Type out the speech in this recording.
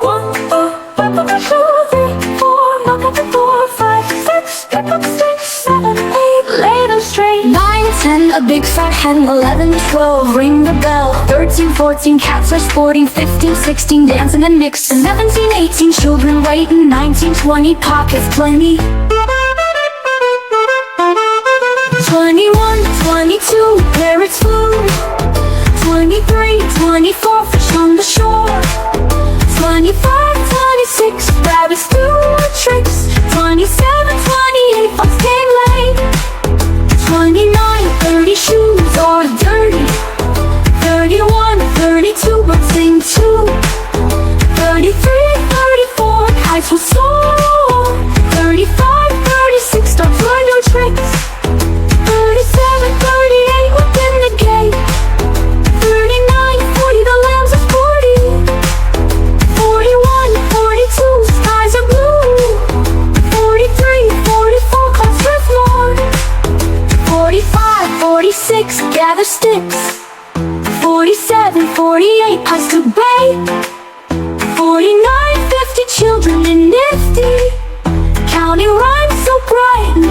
1, 2, 3, 4, knock at the door. 5, 6, pick up sticks. 7, 8, lay them straight. 9, 10, a big fat hen. 11, 12, ring the bell. 13, 14, cats are sporting. 15, 16, dancing and mixing. 17, 18, children waiting. 19, 20, pockets plenty. 21, 22, parrots food. 23, 24, fish on the shore. 25, 26, rabbits do tricks. 27, 28, fox came late. 29, 30, shoes are dirty. 31, 32, birds sing too. 33, 34, kites will soar. 35, 36, dogs learn new tricks. 37, 38, within the gate. 39, 40, the lambs are sporty. 41, 42, skies are blue. 43, 44, clouds drift more. 45, 46, gather sticks. 47, 48, pies to bake. 49, 50, children in nifty. Counting rhymes so bright and